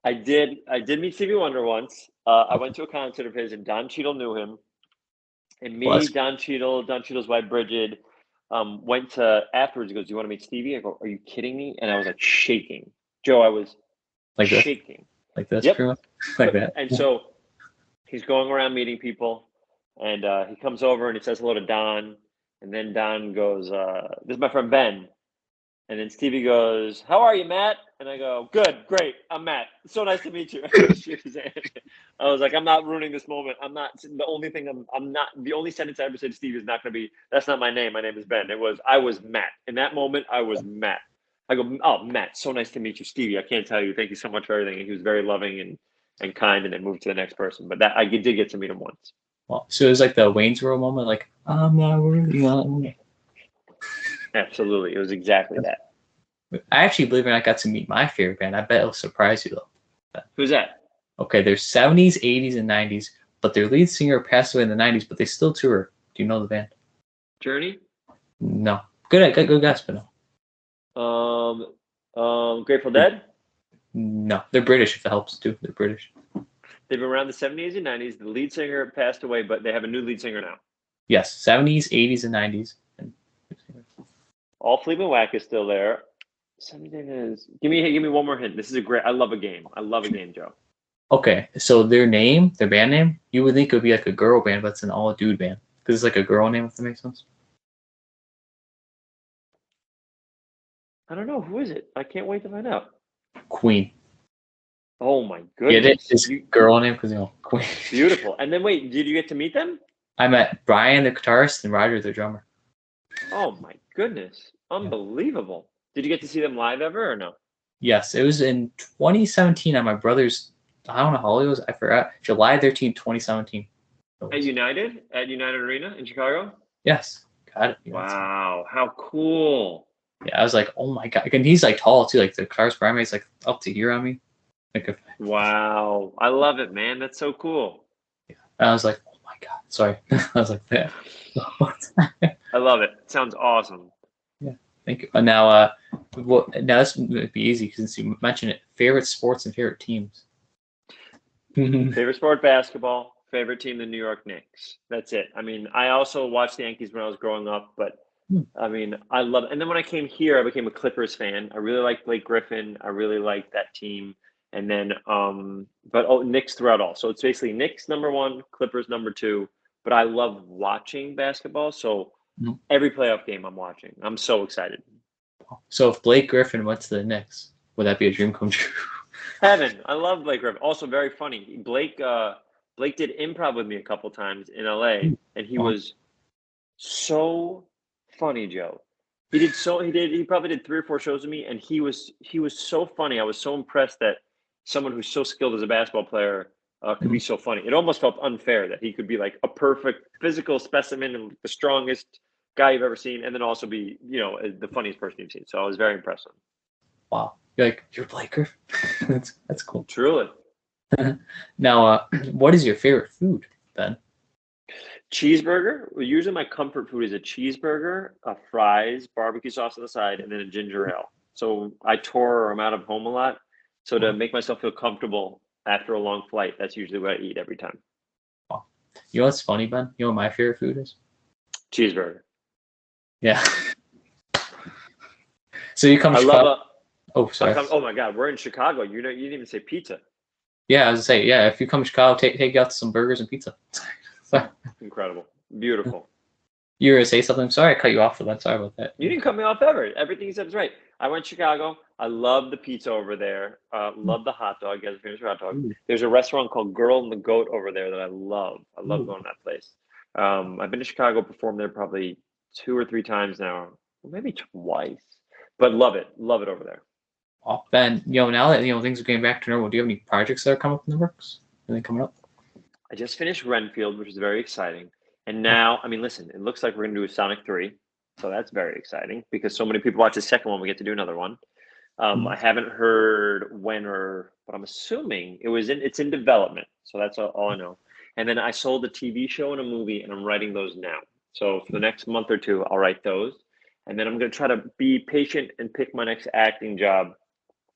I did meet Stevie Wonder once. I went to a concert of his, and Don Cheadle knew him. And me, Don Cheadle's wife Bridget, went to afterwards. He goes, "Do you want to meet Stevie?" I go, "Are you kidding me?" And I was like shaking. Joe, I was like shaking. Like this? Yep. Pretty much? Like that. And so he's going around meeting people, and he comes over and he says hello to Don. And then Don goes, "This is my friend Ben." And then Stevie goes, "How are you, Matt?" And I go, "Good, great. I'm Matt. So nice to meet you." I was like, "I'm not ruining this moment. I'm not the only thing. I'm not the only sentence I ever said to Stevie is not going to be. That's not my name. My name is Ben. I was Matt. In that moment, I was Matt. I go, "Oh, Matt. So nice to meet you, Stevie. I can't tell you. Thank you so much for everything." And he was very loving and kind, and then moved to the next person. But that I did get to meet him once. Well, so it was like the Wayne's World moment, like I'm not really young. Absolutely, it was exactly that. I actually believe it or not got to meet my favorite band. I bet it'll surprise you though. Who's that? Okay, there's 70s, 80s, and 90s, but their lead singer passed away in the 90s, but they still tour. Do you know the band? Journey? No. Good guess, but no. Grateful Dead? No, they're British. If it helps too, they're British. They've been around the 70s and 90s. The lead singer passed away, but they have a new lead singer now. Yes, 70s, 80s, and 90s. All Fleetwood Mac is still there. 70s. Give me one more hint. This is I love a game. I love a game, Joe. Okay, so their band name, you would think it would be like a girl band, but it's an all dude band because it's like a girl name. If that makes sense. I don't know. Who is it? I can't wait to find out. Queen. Oh my goodness. Get it? It's girl name because Queen. Beautiful. And then wait, did you get to meet them? I met Brian, the guitarist, and Roger, the drummer. Oh my goodness. Unbelievable. Did you get to see them live ever or no? Yes, it was in 2017 on my brother's, I don't know how old it was, I forgot, July 13th, 2017. At United Arena in Chicago? Yes, got it. Wow, how cool. Yeah, I was like, oh my God. And he's like tall too, like the guitarist Brian is like up to here on me. Wow, I love it, man. That's so cool. Yeah, and I was like, oh my God, sorry. I was like that. I love it. It sounds awesome. Yeah, thank you. Now this would be easy since you mentioned it. Favorite sports and favorite teams. Favorite sport, basketball. Favorite team, the New York Knicks. That's it. I mean, I also watched the Yankees when I was growing up, but I mean, I love it. And then when I came here, I became a Clippers fan. I really liked Blake Griffin. I really liked that team. And then, Knicks throughout all. So it's basically Knicks #1, Clippers #2. But I love watching basketball. So every playoff game I'm watching, I'm so excited. So if Blake Griffin went to the Knicks, would that be a dream come true? Heaven. I love Blake Griffin. Also very funny. Blake did improv with me a couple times in LA, and he was so funny, Joe. He probably did 3 or 4 shows with me, and he was so funny. I was so impressed that someone who's so skilled as a basketball player could be so funny. It almost felt unfair that he could be like a perfect physical specimen and the strongest guy you've ever seen, and then also be, the funniest person you've seen. So I was very impressed with him. Wow. You're like, you're Blake Griffin. That's cool. Truly. Now, what is your favorite food, Ben? Cheeseburger. Well, usually my comfort food is a cheeseburger, fries, barbecue sauce on the side, and then a ginger ale. So I tour or I'm out of home a lot. So to make myself feel comfortable after a long flight, that's usually what I eat every time. Wow. You know what's funny, Ben? You know what my favorite food is? Cheeseburger. Yeah. So you come to I Chicago. love Oh, sorry. oh my God, we're in Chicago. You didn't even say pizza. Yeah, I was gonna say, yeah, if you come to Chicago, take you out to some burgers and pizza. Incredible. Beautiful. You were gonna say something? Sorry, I cut you off, but sorry about that. You didn't cut me off ever. Everything you said is right. I went to Chicago. I love the pizza over there. Love the hot dog. You guys are famous for hot dog. There's a restaurant called Girl and the Goat over there that I love. I love going to that place. I've been to Chicago, performed there probably 2 or 3 times now, or maybe twice. But love it. Love it over there. Oh, Ben, now that things are getting back to normal, do you have any projects that are coming up in the works? Anything coming up? I just finished Renfield, which is very exciting. And now, I mean, listen, it looks like we're going to do a Sonic 3. So that's very exciting because so many people watch the second one. We get to do another one. I haven't heard when but I'm assuming it's in development. So that's all I know. And then I sold a TV show and a movie, and I'm writing those now. So for the next month or 2, I'll write those. And then I'm going to try to be patient and pick my next acting job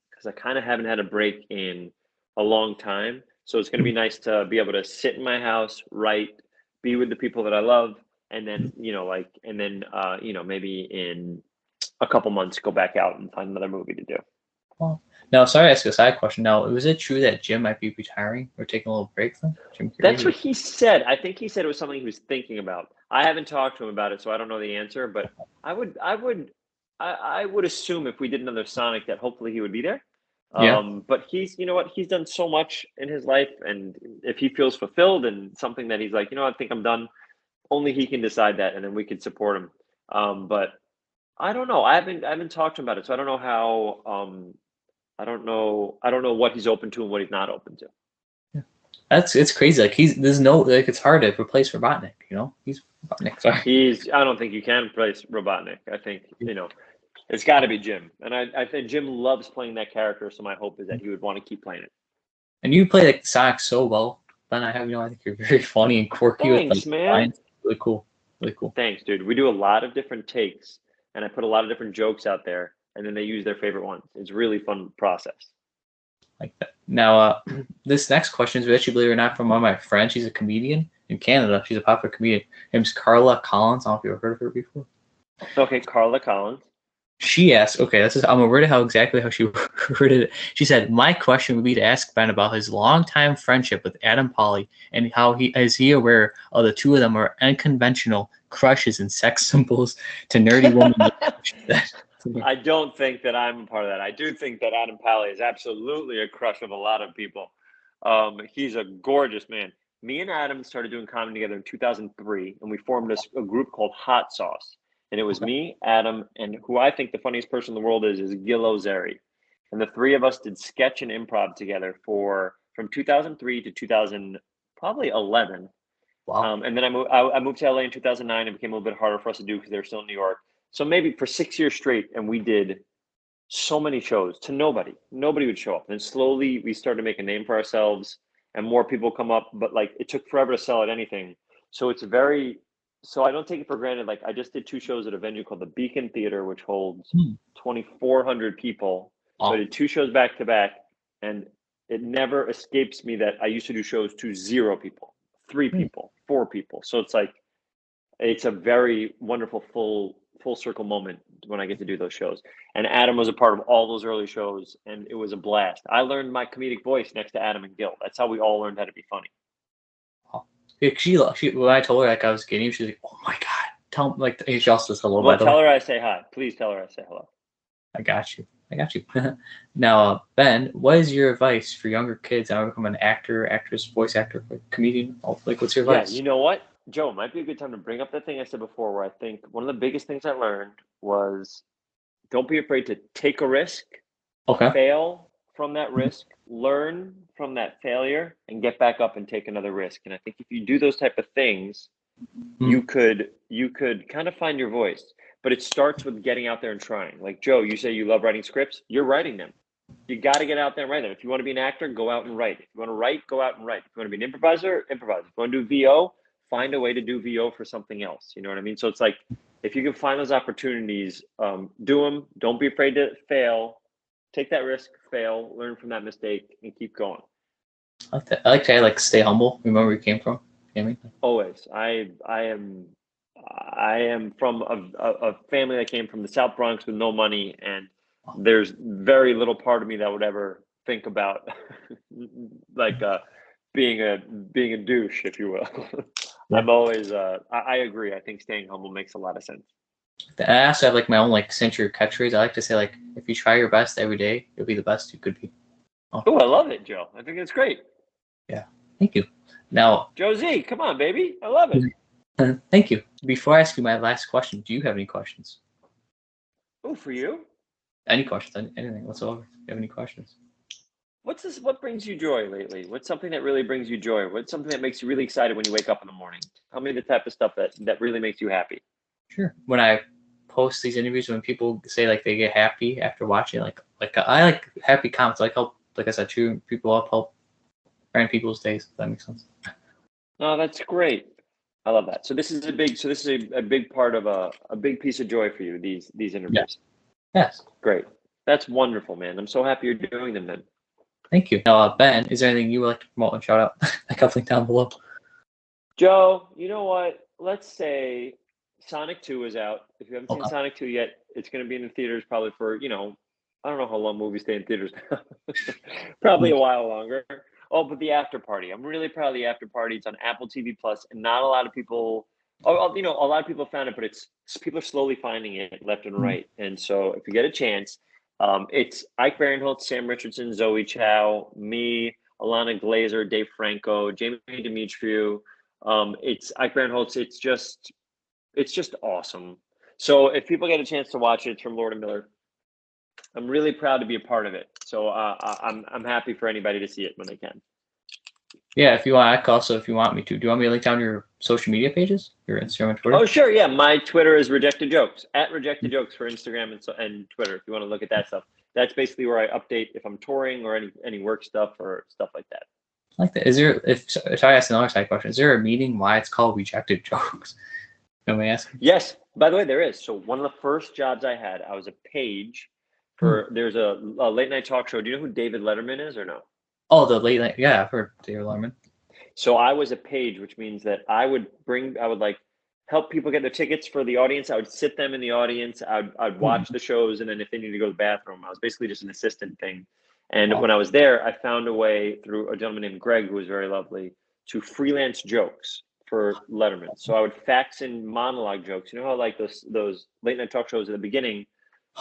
because I kind of haven't had a break in a long time. So it's going to be nice to be able to sit in my house, write, be with the people that I love, and then, maybe in a couple months, go back out and find another movie to do. Well, now, sorry to ask you a side question. Now, was it true that Jim might be retiring or taking a little break then? That's what he said. I think he said it was something he was thinking about. I haven't talked to him about it, so I don't know the answer, but I would assume if we did another Sonic that hopefully he would be there. Yeah. But he's done so much in his life, and if he feels fulfilled and something that he's like, I think I'm done, only he can decide that, and then we can support him. But I don't know. I haven't talked to him about it, so I don't know how. I don't know what he's open to and what he's not open to. Yeah. It's crazy. Like it's hard to replace Robotnik. He's Robotnik. Sorry. I don't think you can replace Robotnik. I think it's got to be Jim, and I think Jim loves playing that character. So my hope is that he would want to keep playing it. And you play like Sonic so well. Then I think you're very funny and quirky. Thanks, man. Lines. Really cool. Really cool. Thanks, dude. We do a lot of different takes, and I put a lot of different jokes out there, and then they use their favorite ones. It's a really fun process. Like that. Now, this next question is actually, believe it or not, from one of my friends. She's a comedian in Canada. She's a popular comedian. Her name's Carla Collins. I don't know if you've ever heard of her before. Okay, Carla Collins. She asked, I'm aware of exactly how she worded it. She said, my question would be to ask Ben about his longtime friendship with Adam Pally and how is he aware of the two of them are unconventional crushes and sex symbols to nerdy women. I don't think that I'm a part of that. I do think that Adam Pally is absolutely a crush of a lot of people. He's a gorgeous man. Me and Adam started doing comedy together in 2003, and we formed a group called Hot Sauce. And it was me, Adam, and who I think the funniest person in the world is Gil Ozeri. And the three of us did sketch and improv together from 2003 to 2011. Wow. And then I moved to LA in 2009. It became a little bit harder for us to do because they were still in New York. So maybe for 6 years straight, and we did so many shows to nobody. Nobody would show up. And slowly we started to make a name for ourselves, and more people come up. But it took forever to sell at anything. So So I don't take it for granted. I just did 2 shows at a venue called the Beacon Theater, which holds 2,400 people. Oh. So I did 2 shows back to back, and it never escapes me that I used to do shows to 0 people, 3 people, 4 people. So it's a very wonderful full circle moment when I get to do those shows. And Adam was a part of all those early shows, and it was a blast. I learned my comedic voice next to Adam and Gil. That's how we all learned how to be funny. She when I told her I was getting, she was like, "Oh my god!" Tell she also says hello. Well, tell her I say hi. Please tell her I say hello. I got you. Now, Ben, what is your advice for younger kids that want to become an actor, actress, voice actor, comedian? What's your advice? Yeah, you know what, Joe? It might be a good time to bring up that thing I said before, where I think one of the biggest things I learned was don't be afraid to take a risk, fail from that risk, learn from that failure, and get back up and take another risk. And I think if you do those type of things, you could kind of find your voice. But it starts with getting out there and trying. Like Joe, you say you love writing scripts. You're writing them. You got to get out there and write them. If you want to be an actor, go out and write. If you want to write, go out and write. If you want to be an improviser, improvise. If you want to do VO, find a way to do VO for something else. You know what I mean? So it's like, if you can find those opportunities, do them. Don't be afraid to fail. Take that risk, fail, learn from that mistake, and keep going. I like that. I like to stay humble. Remember where you came from. You know what I mean? Always. I am from a family that came from the South Bronx with no money, and there's very little part of me that would ever think about like being a douche, if you will. Yeah. I'm always I agree. I think staying humble makes a lot of sense. I also have like my own like signature catchphrase. I like to say like, if you try your best every day, you'll be the best you could be. Oh, I love it, Joe. I think it's great. Yeah, thank you. Now, Josie, come on, baby. I love it. thank you. Before I ask you my last question, do you have any questions? Oh, for you? Any questions? Anything whatsoever? Do you have any questions? What brings you joy lately? What's something that really brings you joy? What's something that makes you really excited when you wake up in the morning? Tell me the type of stuff that really makes you happy. Sure. When I post these interviews, when people say like they get happy after watching, like I like happy comments. Like help, like I said, cheer people up, help brighten people's days. If that makes sense. Oh, that's great. I love that. So this is a big part of a big piece of joy for you. These interviews. Yes. Great. That's wonderful, man. I'm so happy you're doing them then. Thank you. Now, Ben, is there anything you would like to promote and shout out? I got link down below. Joe, you know what? Let's say Sonic 2 is out. If you haven't seen Sonic 2 yet, it's going to be in the theaters probably for, I don't know how long movies stay in theaters now. Probably a while longer. Oh, but the after party. I'm really proud of the after party. It's on Apple TV Plus, and not a lot of people, a lot of people found it, but people are slowly finding it left and right. And so if you get a chance, it's Ike Barinholtz, Sam Richardson, Zoe Chow, me, Alana Glazer, Dave Franco, Jamie Demetriou. It's Ike Barinholtz. It's just awesome. So if people get a chance to watch it, it's from Lord and Miller. I'm really proud to be a part of it. So I'm happy for anybody to see it when they can. Yeah, if you want, if you want me to, do you want me to link down your social media pages, your Instagram and Twitter? Oh, sure. Yeah, my Twitter is Rejected Jokes, @RejectedJokes for Instagram and Twitter. If you want to look at that stuff, that's basically where I update if I'm touring or any work stuff or stuff like that. I like that. Is there? If I ask another side question, is there a meaning why it's called Rejected Jokes? Can we ask? Yes. By the way, there is. So one of the first jobs I had, I was a page for. There's a late night talk show. Do you know who David Letterman is or no? Oh, the late night. Yeah, I've heard David Letterman. So I was a page, which means that I would like help people get their tickets for the audience. I would sit them in the audience. I'd watch the shows, and then if they needed to go to the bathroom, I was basically just an assistant thing. And when I was there, I found a way through a gentleman named Greg, who was very lovely, to freelance jokes for Letterman. So I would fax in monologue jokes. You know how like those late night talk shows at the beginning,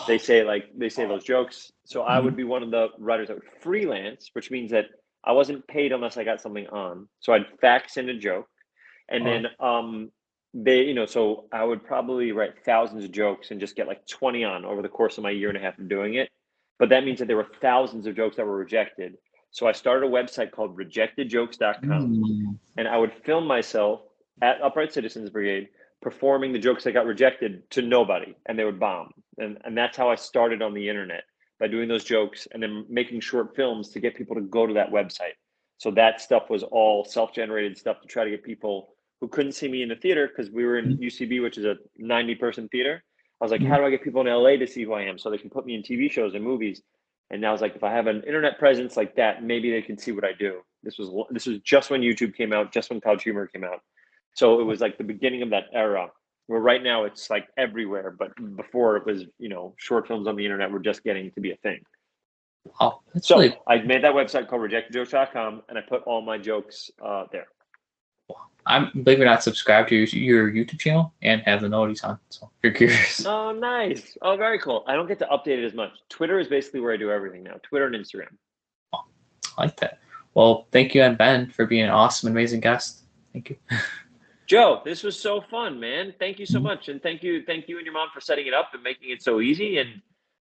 they say those jokes. So I would be one of the writers that would freelance, which means that I wasn't paid unless I got something on. So I'd fax in a joke, and then so I would probably write thousands of jokes and just get like 20 on over the course of my year and a half of doing it. But that means that there were thousands of jokes that were rejected. So I started a website called rejectedjokes.com, and I would film myself at Upright Citizens Brigade performing the jokes that got rejected to nobody, and they would bomb. And that's how I started on the internet, by doing those jokes and then making short films to get people to go to that website. So that stuff was all self-generated stuff to try to get people who couldn't see me in the theater, because we were in UCB, which is a 90-person theater. I was like, how do I get people in LA to see who I am so they can put me in TV shows and movies? And now I was like, if I have an internet presence like that, maybe they can see what I do. This was just when YouTube came out, just when College Humor came out. So it was like the beginning of that era, where right now it's like everywhere, but before it was, short films on the internet were just getting to be a thing. Oh, so I made that website called rejectedjokes.com, and I put all my jokes there. I'm, believe it or not, subscribed to your YouTube channel and have the notice on, so if you're curious. Oh, nice. Oh, very cool. I don't get to update it as much. Twitter is basically where I do everything now. Twitter and Instagram. Oh, I like that. Well, thank you, and Ben, for being an awesome, amazing guest. Thank you. Joe, this was so fun, man. Thank you so much. And thank you and your mom for setting it up and making it so easy. And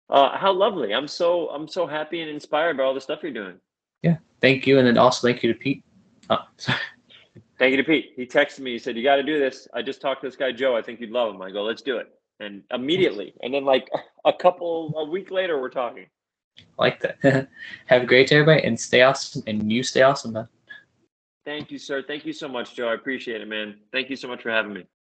how lovely. I'm so happy and inspired by all the stuff you're doing. Yeah. Thank you. And then also thank you to Pete. Oh, sorry. Thank you to Pete. He texted me. He said, you got to do this. I just talked to this guy, Joe. I think you'd love him. I go, let's do it. And immediately. And then like a week later, we're talking. I like that. Have a great day, everybody, and stay awesome. And you stay awesome, man. Thank you, sir. Thank you so much, Joe. I appreciate it, man. Thank you so much for having me.